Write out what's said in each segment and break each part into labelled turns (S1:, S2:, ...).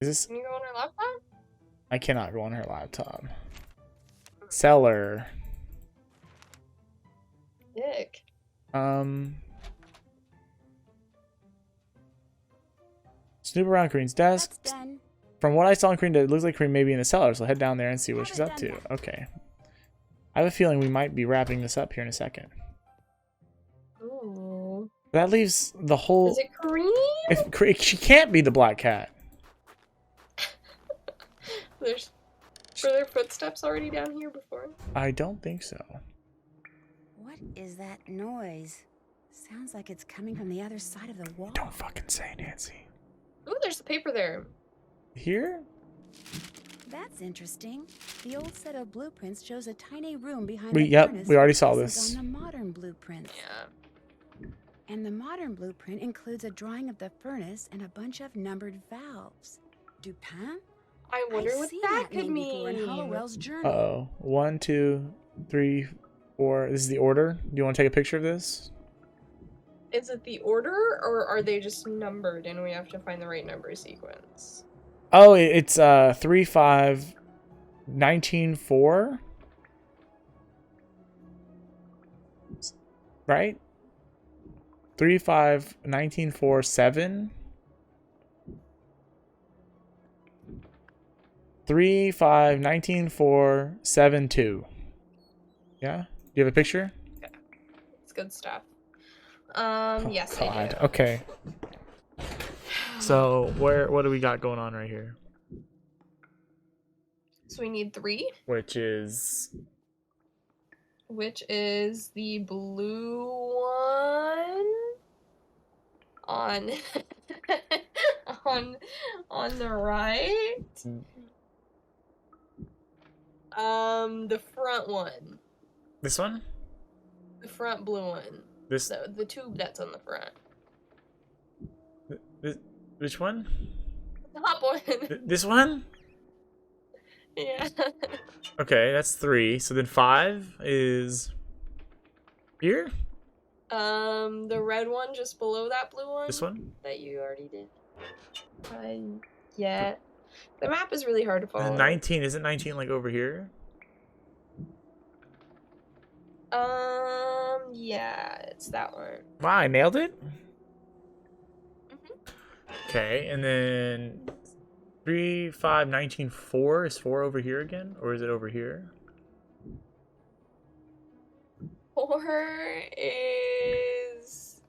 S1: Is this?
S2: Can you go on her laptop?
S1: I cannot go on her laptop. Seller.
S2: Dick.
S1: Snoop around Kareen's desk.
S3: That's done.
S1: From what I saw in Kareen, it looks like Kareen may be in the cellar, so head down there and see what she's up to. Okay. I have a feeling we might be wrapping this up here in a second.
S2: Ooh.
S1: That leaves the whole...
S2: Is it Kareem?
S1: If she can't be the black cat.
S2: Were there footsteps already down here before?
S1: I don't think so.
S3: What is that noise? Sounds like it's coming from the other side of the wall.
S1: Don't fucking say, Nancy.
S2: Ooh, there's the paper there.
S1: Here?
S3: That's interesting. The old set of blueprints shows a tiny room behind
S1: We-
S3: the
S1: yep,
S3: furnace
S1: we already
S3: with
S1: saw
S3: pieces
S1: this.
S3: on the modern blueprints.
S2: Yeah.
S3: And the modern blueprint includes a drawing of the furnace and a bunch of numbered valves. Dupin?
S2: I wonder what
S3: seen
S2: that could
S3: name before in
S2: mean.
S3: Hollowell's journal.
S1: Uh-oh. 1, 2, 3, 4. This is the order. Do you want to take a picture of this?
S2: Is it the order, or are they just numbered and we have to find the right number sequence?
S1: Oh, it's 3, 5, 19, 4. Right? 3, 5, 19, 4, 7. 3, 5, 19, 4, 7, 2. Yeah? Do you have a picture?
S2: Yeah. It's good stuff. Yes,
S1: God.
S2: I do.
S1: Okay. So, what do we got going on right here?
S2: So we need 3,
S1: Which is...
S2: which is the blue one on on the right. The front one.
S1: This one?
S2: The front blue one.
S1: This...
S2: The tube that's on the front.
S1: Which one?
S2: The top one.
S1: This one?
S2: Yeah.
S1: Okay, that's 3. So then 5 is... here?
S2: The red one just below that blue one.
S1: This one?
S2: That you already did. Yeah. The map is really hard to follow.
S1: And 19, isn't 19 like over here?
S2: Yeah, it's that one.
S1: Wow, I nailed it?
S2: Mhm.
S1: Okay, and then 3, 5, 19, 4. Is 4 over here again? Or is it over here?
S2: 4 is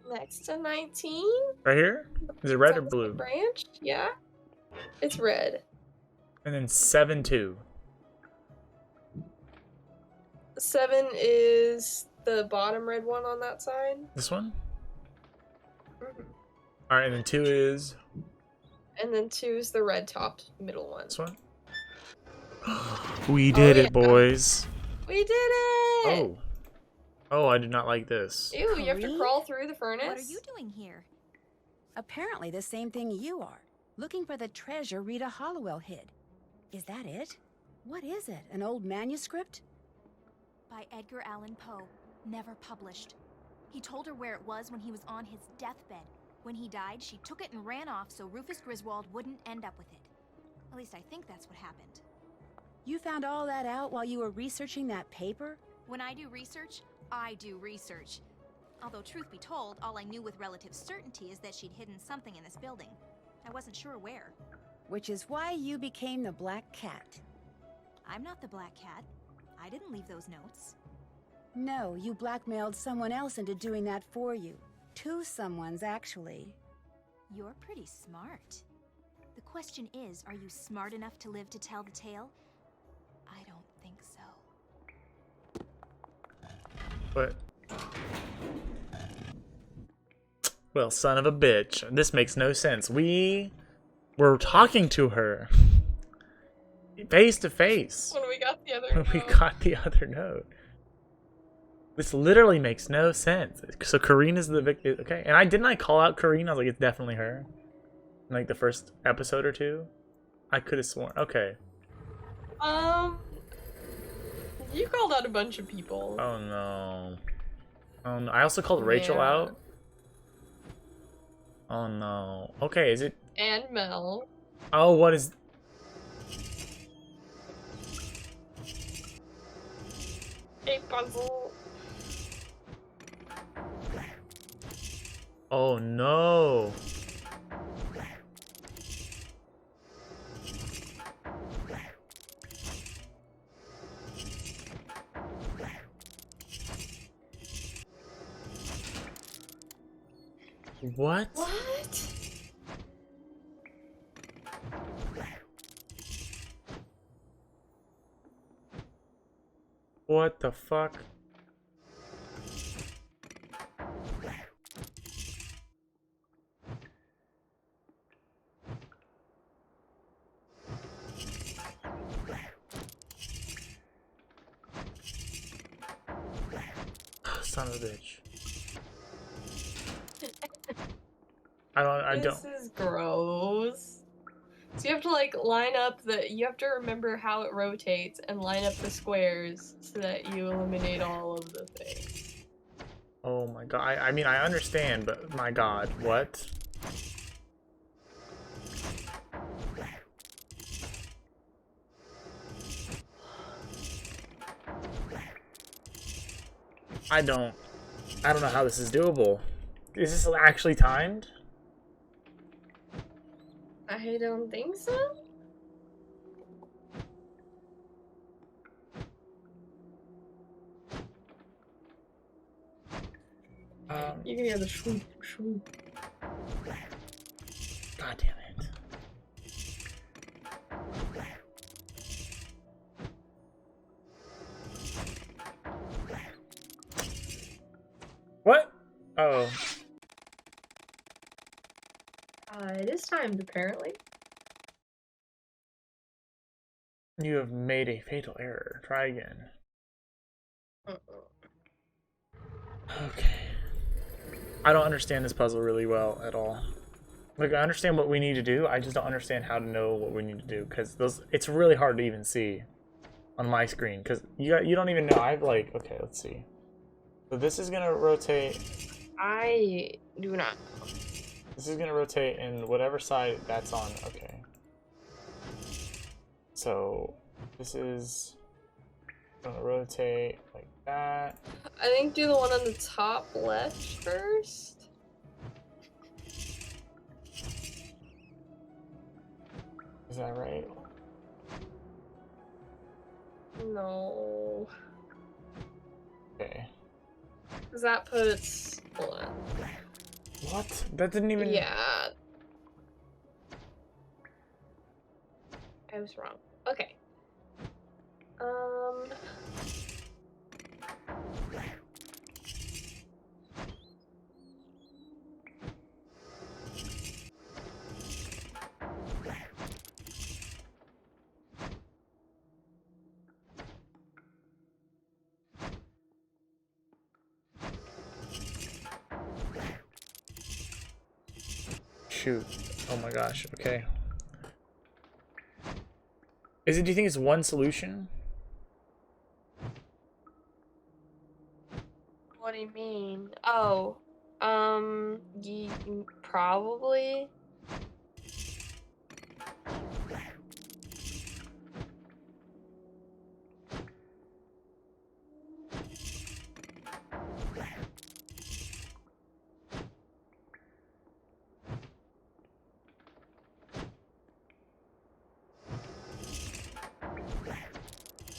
S2: next to 19.
S1: Right here? Is it red or
S2: Sounds like
S1: blue?
S2: branch? Yeah. It's red.
S1: And then 7, 2.
S2: 7 is the bottom red one on that side.
S1: This one?
S2: Mhm.
S1: Alright, and then 2 is...
S2: And then 2 is the red topped middle one.
S1: this one? We did
S2: yeah.
S1: it, boys.
S2: We did it!
S1: Oh. Oh, I did not like this.
S2: Ew, you have to
S3: Kareem?
S2: crawl through the furnace?
S4: What are you doing here?
S3: Apparently the same thing you are. Looking for the treasure Rita Hollowell hid. Is that it? What is it? An old manuscript?
S4: By Edgar Allan Poe. Never published. He told her where it was when he was on his deathbed. When he died, she took it and ran off so Rufus Griswold wouldn't end up with it. At least I think that's what happened.
S3: You found all that out while you were researching that paper?
S4: When I do research, I do research. Although, truth be told, all I knew with relative certainty is that she'd hidden something in this building. I wasn't sure where.
S3: Which is why you became the Black Cat.
S4: I'm not the Black Cat. I didn't leave those notes.
S3: No, you blackmailed someone else into doing that for you. 2 someones, actually.
S4: You're pretty smart. The question is, are you smart enough to live to tell the tale? I don't think so.
S1: But... well, son of a bitch. This makes no sense. We were talking to her. Face to face.
S2: When we got the other
S1: When we
S2: note.
S1: got the other note. This literally makes no sense. So Kareen is the victim. Okay, and didn't I call out Kareen? I was like, it's definitely her. In like the first episode or 2. I could have sworn. Okay.
S2: You called out a bunch of people.
S1: Oh no. I also called Rachel
S2: Yeah.
S1: out. Oh no. Okay, is it?
S2: And Mel.
S1: Oh, what is?
S2: A puzzle.
S1: Oh no. What?
S2: What?
S1: What the fuck? Son of a bitch. I
S2: This
S1: don't.
S2: is gross. So you have to like line up you have to remember how it rotates and line up the squares so that you eliminate all of the things.
S1: Oh my god. I mean, I understand, but my god, what? I don't know how this is doable. Is this actually timed?
S2: I don't think so. You can hear the swoop, swoop.
S1: God damn it. What? Oh.
S2: It is timed apparently.
S1: You have made a fatal error. Try again. Okay. I don't understand this puzzle really well at all. Like, I understand what we need to do, I just don't understand how to know what we need to do, because it's really hard to even see on my screen, because you don't even know. I've like, okay, let's see. So this is gonna rotate.
S2: I do not.
S1: This is gonna rotate in whatever side that's on. Okay. So this is gonna rotate like that.
S2: I think do the one on the top left first.
S1: Is that right?
S2: No.
S1: Okay.
S2: Because that puts. Hold on.
S1: What? That didn't even.
S2: Yeah. I was wrong. Okay.
S1: Shoot. Oh my gosh. Okay. Do you think it's one solution?
S2: What do you mean? Oh. Probably.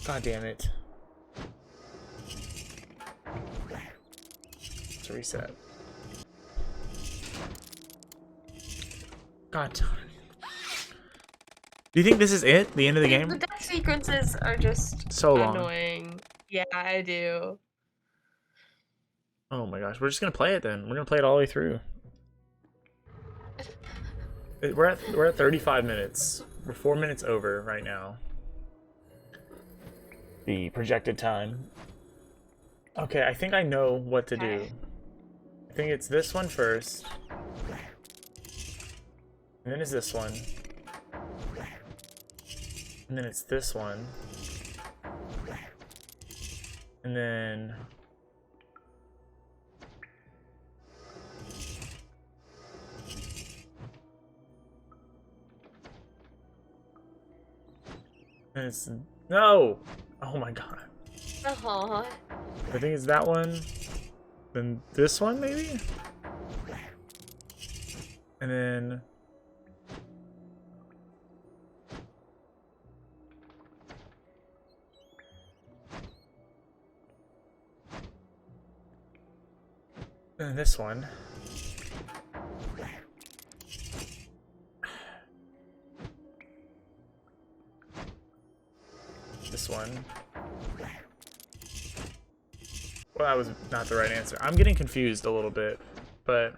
S1: God damn it. Let's reset. God darn it. Do you think this is it? The end of the game?
S2: The death sequences are just
S1: So long.
S2: annoying. Yeah, I do.
S1: Oh my gosh. We're just gonna play it then. We're gonna play it all the way through. We're at 35 minutes. We're 4 minutes over right now. The projected time. Okay, I think I know what to do. I think it's this one first. And then it's this one. And then it's this one. And then And it's no. Oh my god.
S2: Uh-huh.
S1: I think it's that one. Then this one maybe. And then. And this one. This one. Well, that was not the right answer. I'm getting confused a little bit, but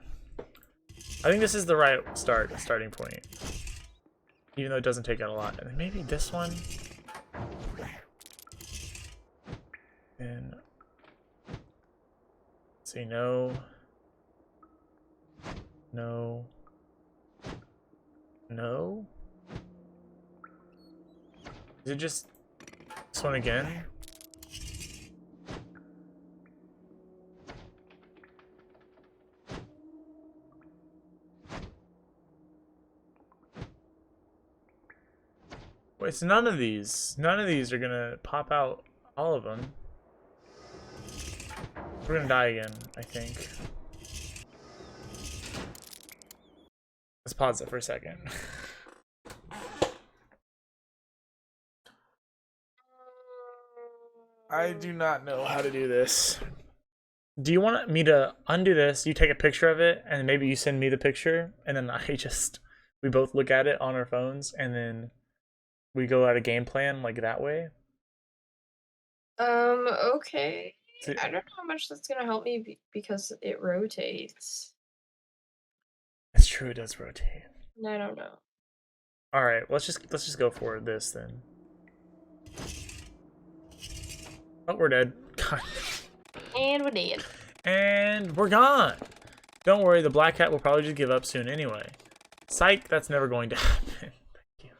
S1: I think this is the right starting point. Even though it doesn't take out a lot. And then maybe this one. And see, no. No. No? Is it just this one again? Wait, it's none of these. None of these are gonna pop out all of them. We're gonna die again, I think. Let's pause it for a second. I do not know how to do this. Do you want me to undo this? You take a picture of it, and maybe you send me the picture, and then we both look at it on our phones, and then we go at a game plan like that way?
S2: Okay.
S1: So,
S2: I don't know how much that's gonna help me because it rotates.
S1: it's true, it does rotate.
S2: I don't know.
S1: All right, let's just go for this then. Oh, we're dead. God.
S2: And we're dead.
S1: And we're gone. Don't worry, the black cat will probably just give up soon anyway. Psych, that's never going to happen. Thank you.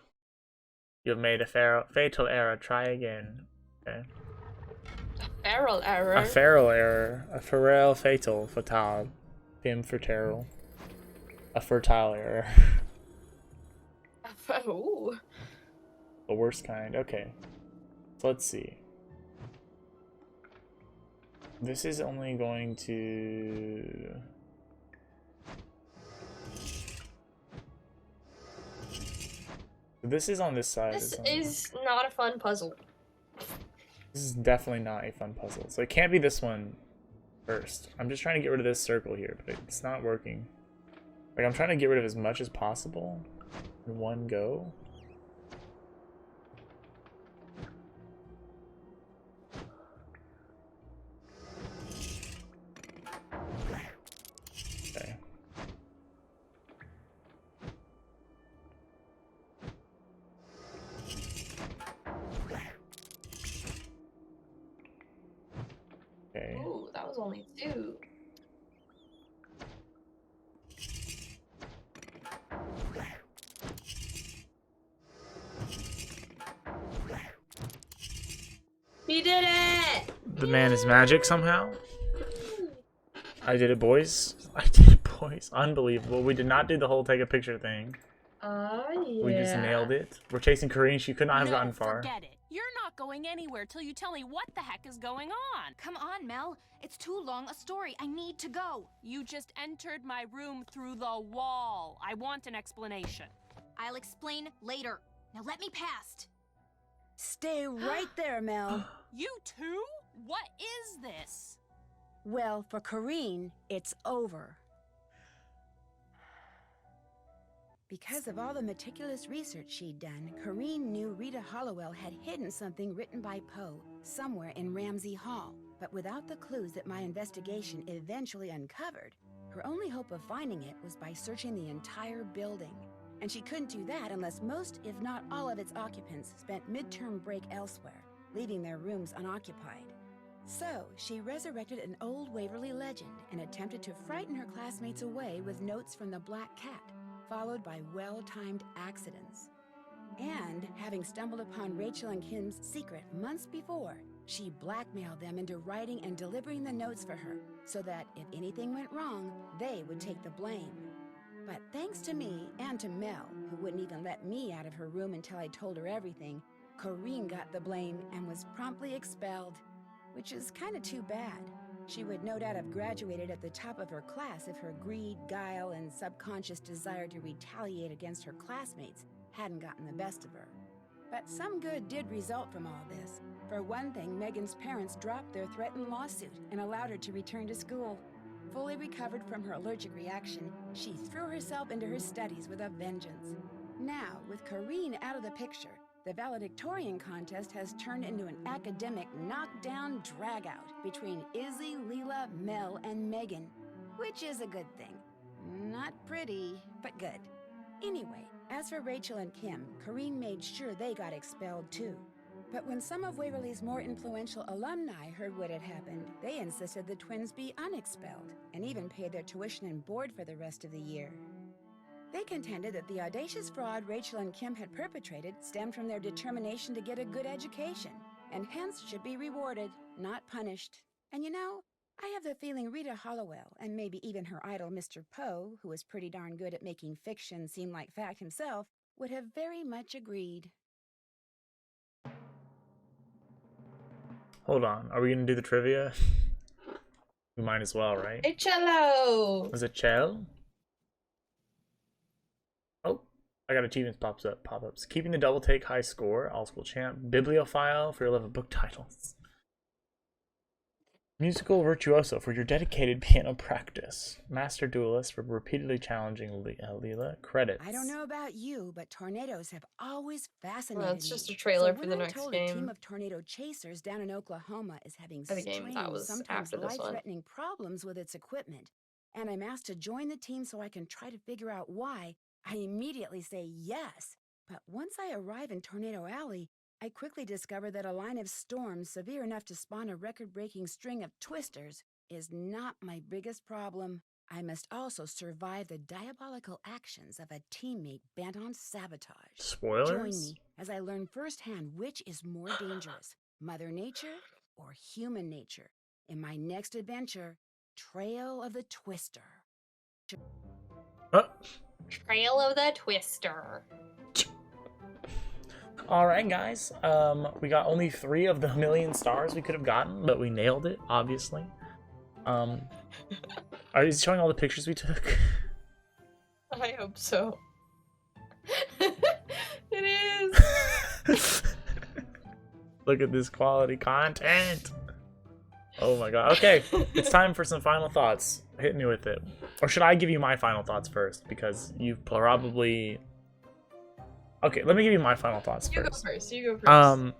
S1: You have made a fatal error. Try again. Okay.
S2: Feral error.
S1: A feral error. A feral fatal. Fatal. Fim fertile. A fertile error.
S2: Ooh.
S1: The worst kind. Okay. So let's see. This is only going to... This is on this side.
S2: This is not a fun puzzle.
S1: This is definitely not a fun puzzle. So it can't be this one first. I'm just trying to get rid of this circle here, but it's not working. Like, I'm trying to get rid of as much as possible in one go. Okay. Okay.
S2: Ooh, that was only 2. We did it!
S1: The man is magic somehow. I did it, boys. I did it, boys. Unbelievable. We did not do the whole take a picture thing.
S2: Yeah.
S1: We just nailed it. We're chasing Kareen. She could not have gotten far.
S5: Forget it. You're not going anywhere till you tell me what the heck is going on.
S4: Come on, Mel. It's too long a story. I need to go.
S5: You just entered my room through the wall. I want an explanation.
S4: I'll explain later. Now let me past.
S3: Stay right there, Mel.
S5: You too? What is this?
S3: Well, for Kareen, it's over. Because of all the meticulous research she'd done, Kareen knew Rita Hollowell had hidden something written by Poe somewhere in Ramsey Hall. But without the clues that my investigation eventually uncovered, her only hope of finding it was by searching the entire building. And she couldn't do that unless most, if not all of its occupants spent midterm break elsewhere, leaving their rooms unoccupied. So, she resurrected an old Waverly legend and attempted to frighten her classmates away with notes from the Black Cat, followed by well-timed accidents. And, having stumbled upon Rachel and Kim's secret months before, she blackmailed them into writing and delivering the notes for her, so that if anything went wrong, they would take the blame. But thanks to me and to Mel, who wouldn't even let me out of her room until I told her everything, Corrine got the blame and was promptly expelled, which is kind of too bad. She would no doubt have graduated at the top of her class if her greed, guile, and subconscious desire to retaliate against her classmates hadn't gotten the best of her. But some good did result from all this. For one thing, Megan's parents dropped their threatened lawsuit and allowed her to return to school. Fully recovered from her allergic reaction, she threw herself into her studies with a vengeance. Now, with Corrine out of the picture, the valedictorian contest has turned into an academic knockdown dragout between Izzy, Leela, Mel, and Megan, which is a good thing. Not pretty, but good. Anyway, as for Rachel and Kim, Corrine made sure they got expelled too. But when some of Waverly's more influential alumni heard what had happened, they insisted the twins be unexpelled, and even paid their tuition and board for the rest of the year. They contended that the audacious fraud Rachel and Kim had perpetrated stemmed from their determination to get a good education, and hence should be rewarded, not punished. And you know, I have the feeling Rita Hollowell, and maybe even her idol Mr. Poe, who was pretty darn good at making fiction seem like fact himself, would have very much agreed.
S1: Hold on. Are we gonna do the trivia? We might as well, right?
S2: Hey, cello!
S1: Was it Chell? Oh, I got achievements pop-ups. Keeping the double take high score, all school champ. Bibliophile for your love of book titles. Musical virtuoso for your dedicated piano practice. Master duelist for repeatedly challenging Leela. Credits.
S3: I don't know about you, but tornadoes have always fascinated
S2: Well, it's just
S3: me.
S2: a trailer
S3: So
S2: for the
S3: when I'm
S2: next
S3: told
S2: game.
S3: a team of tornado chasers down in Oklahoma is having
S2: The game that
S3: strange,
S2: was
S3: sometimes
S2: after this one.
S3: life-threatening problems with its equipment, and I'm asked to join the team so I can try to figure out why, I immediately say yes. But once I arrive in Tornado Alley, I quickly discover that a line of storms severe enough to spawn a record-breaking string of twisters is not my biggest problem. I must also survive the diabolical actions of a teammate bent on sabotage.
S1: Spoilers?
S3: Join me as I learn firsthand which is more dangerous, Mother Nature or human nature, in my next adventure, Trail of the Twister.
S1: Oh.
S2: Trail of the Twister.
S1: Alright, guys. We got only 3 of the 1,000,000 stars we could have gotten, but we nailed it, obviously. Are you showing all the pictures we took?
S2: I hope so. It is.
S1: Look at this quality content. Oh my god. Okay, it's time for some final thoughts. Hit me with it. Or should I give you my final thoughts first? Because you probably... Okay, let me give you my final thoughts
S2: You
S1: first.
S2: go first. You go first.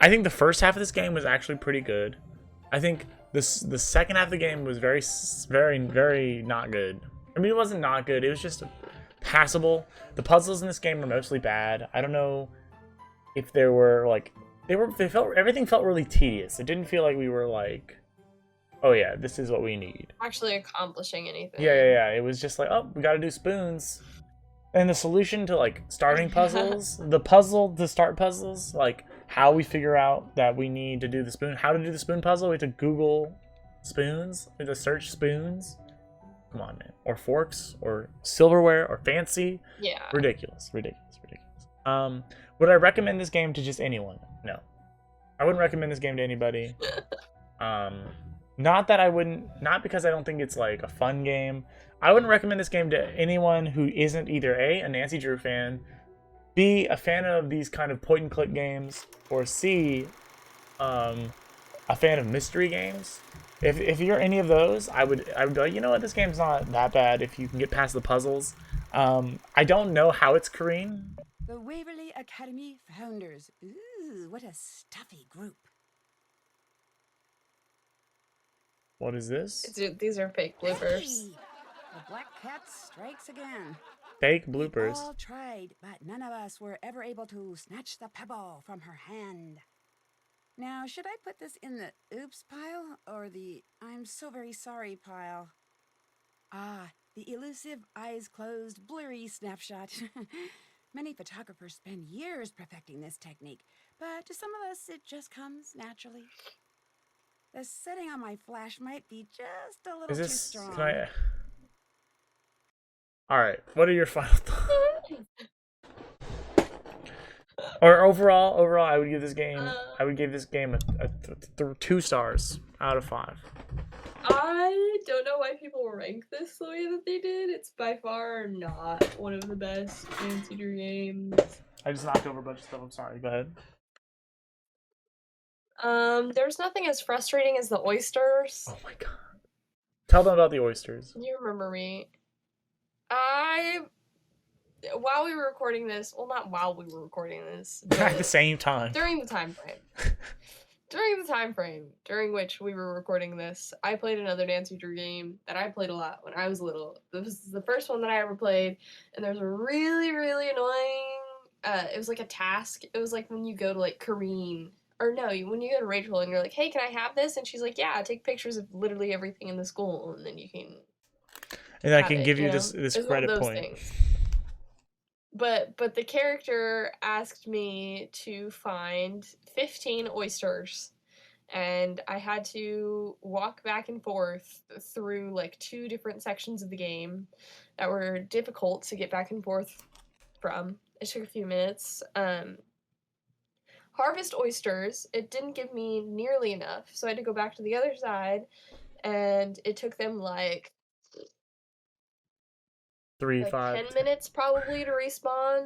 S1: I think the first half of this game was actually pretty good. I think the second half of the game was very, very not good. I mean, it wasn't not good. It was just passable. The puzzles in this game were mostly bad. I don't know if there were like everything felt really tedious. It didn't feel like we were like, oh yeah, this is what we need.
S2: Actually accomplishing anything.
S1: Yeah. It was just like, oh, we got to do spoons. And the solution to like starting puzzles, the puzzle to start puzzles, like how we figure out that we need to do the spoon, how to do the spoon puzzle, we have to Google spoons, we have to search spoons. Come on, man. Or forks, or silverware, or fancy.
S2: Yeah.
S1: Ridiculous. Would I recommend this game to just anyone? No. I wouldn't recommend this game to anybody. Not that I wouldn't, not because I don't think it's like a fun game. I wouldn't recommend this game to anyone who isn't either A, a Nancy Drew fan, B, a fan of these kind of point and click games, or C, a fan of mystery games. If you're any of those, I would be like, you know what, this game's not that bad if you can get past the puzzles. I don't know how it's Corrine.
S3: The Waverly Academy founders. Ooh, what a stuffy group.
S1: What is this?
S2: These are fake bloopers.
S3: Hey, the Black Cat strikes again.
S1: Fake
S3: We
S1: bloopers.
S3: all tried, but none of us were ever able to snatch the pebble from her hand. Now, should I put this in the oops pile or the I'm so very sorry pile? Ah, the elusive eyes closed, blurry snapshot. Many photographers spend years perfecting this technique, but to some of us it just comes naturally. The setting on my flash might be just a little
S1: Is
S3: too
S1: this?
S3: strong.
S1: Can I? All right. What are your final thoughts? Or overall, I would give this game. I would give this game a 2 stars out of 5.
S2: I don't know why people rank this the way that they did. It's by far not one of the best Anteater games.
S1: I just knocked over a bunch of stuff. I'm sorry. Go ahead.
S2: There's nothing as frustrating as the oysters.
S1: Oh my god. Tell them about the oysters.
S2: You remember me. While we were recording this, well, not while we were recording this,
S1: At the same time.
S2: during the time frame. During the time frame during which we were recording this, I played another Dance Teacher game that I played a lot when I was little. This was the first one that I ever played, and there's a really, really annoying, it was like a task. It was like when you go to like Kareen, or no, when you go to Rachel and you're like, hey, can I have this? And she's like, yeah, take pictures of literally everything in the school, and then you can
S1: And I
S2: have
S1: can
S2: it,
S1: give you
S2: know?
S1: this
S2: It was one of
S1: credit
S2: those
S1: point.
S2: things. But the character asked me to find 15 oysters, and I had to walk back and forth through like 2 different sections of the game that were difficult to get back and forth from. It took a few minutes. Harvest oysters, it didn't give me nearly enough, so I had to go back to the other side, and it took them like
S1: 3,
S2: like
S1: 5.
S2: 10 minutes probably to respawn.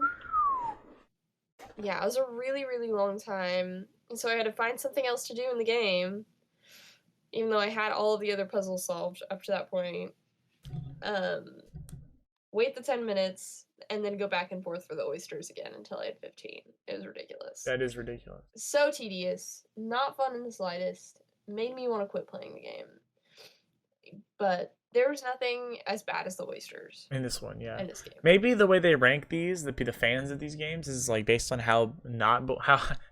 S2: Yeah, it was a really, really long time. And so I had to find something else to do in the game, even though I had all of the other puzzles solved up to that point. Wait the 10 minutes, and then go back and forth for the oysters again until I had 15. It was ridiculous.
S1: That is ridiculous.
S2: So tedious. Not fun in the slightest. Made me want to quit playing the game. But there was nothing as bad as the oysters
S1: In this one, yeah.
S2: in this game.
S1: Maybe the way they rank these, the fans of these games, is like based on how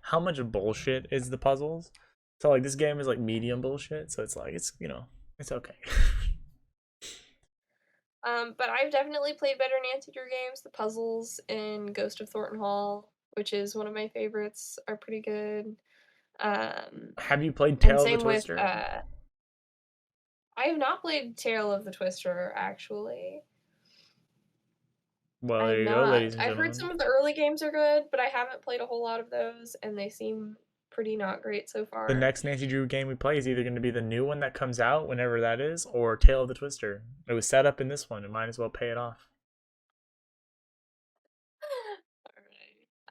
S1: how much bullshit is the puzzles. So like this game is like medium bullshit, so it's like it's it's okay.
S2: But I've definitely played better Anteater games. The puzzles in Ghost of Thornton Hall, which is one of my favorites, are pretty good.
S1: Have you played
S2: And
S1: Tale of the
S2: same with
S1: Twister?
S2: I have not played Tale of the Twister, actually.
S1: Well, there
S2: I'm
S1: you go,
S2: not.
S1: ladies and
S2: I've
S1: gentlemen.
S2: heard some of the early games are good, but I haven't played a whole lot of those, and they seem pretty not great so far.
S1: The next Nancy Drew game we play is either going to be the new one that comes out whenever that is, or Tale of the Twister. It was set up in this one. It might as well pay it off.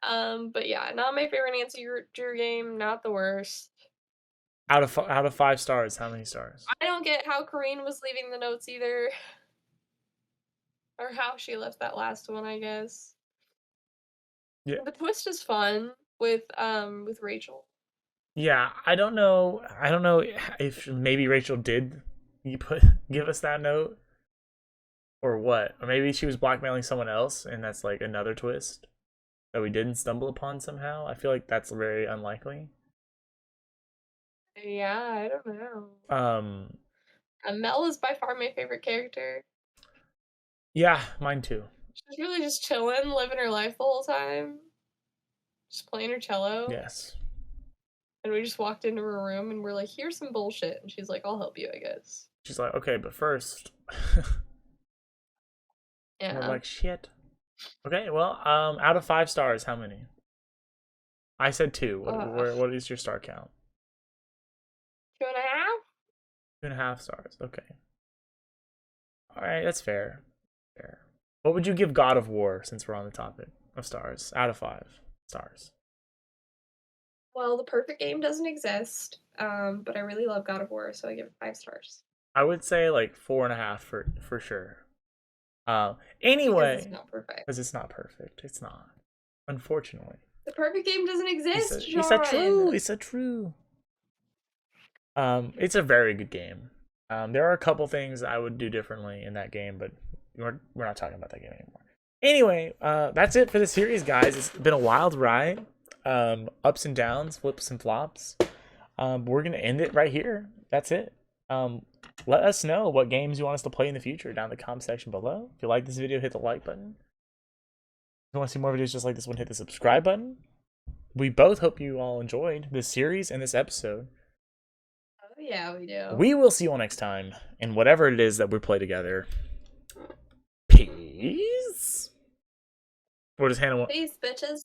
S2: Alright. But yeah, not my favorite Nancy Drew game, not the worst.
S1: Out of 5 stars, how many stars?
S2: I don't get how Corrine was leaving the notes either. Or how she left that last one, I guess.
S1: Yeah.
S2: The twist is fun with Rachel.
S1: Yeah, I don't know if maybe Rachel did give us that note or what. Or maybe she was blackmailing someone else and that's like another twist that we didn't stumble upon somehow. I feel like that's very unlikely.
S2: Yeah, I don't know. Mel is by far my favorite character.
S1: Yeah, mine too.
S2: She's really just chilling, living her life the whole time. Just playing her cello.
S1: Yes.
S2: And we just walked into her room and we're like, here's some bullshit. And she's like, I'll help you, I guess.
S1: She's like, okay, but first.
S2: Yeah.
S1: We're like, shit. Okay, well, out of 5 stars, how many? I said 2. What is your star count?
S2: 2.5?
S1: 2.5 stars. Okay. All right, that's fair. Fair. What would you give God of War, since we're on the topic of stars? Out of 5 stars.
S2: Well, the perfect game doesn't exist, but I really love God of War, so I give it 5 stars.
S1: I would say like 4.5 for sure. Anyway,
S2: Because it's not perfect.
S1: because it's not perfect. It's not. Unfortunately.
S2: The perfect game doesn't exist,
S1: It's a true.
S2: John.
S1: It's a true. It's a very good game. There are a couple things I would do differently in that game, but we're not talking about that game anymore. Anyway, that's it for the series, guys. It's been a wild ride. Ups and downs, flips and flops. We're gonna end it right here. That's it. Let us know what games you want us to play in the future down in the comment section below. If you like this video, hit the like button. If you want to see more videos just like this one, hit the subscribe button. We both hope you all enjoyed this series and this episode.
S2: Oh, yeah, we do.
S1: We will see you all next time in whatever it is that we play together. Peace. What does Hannah want?
S2: Peace, bitches.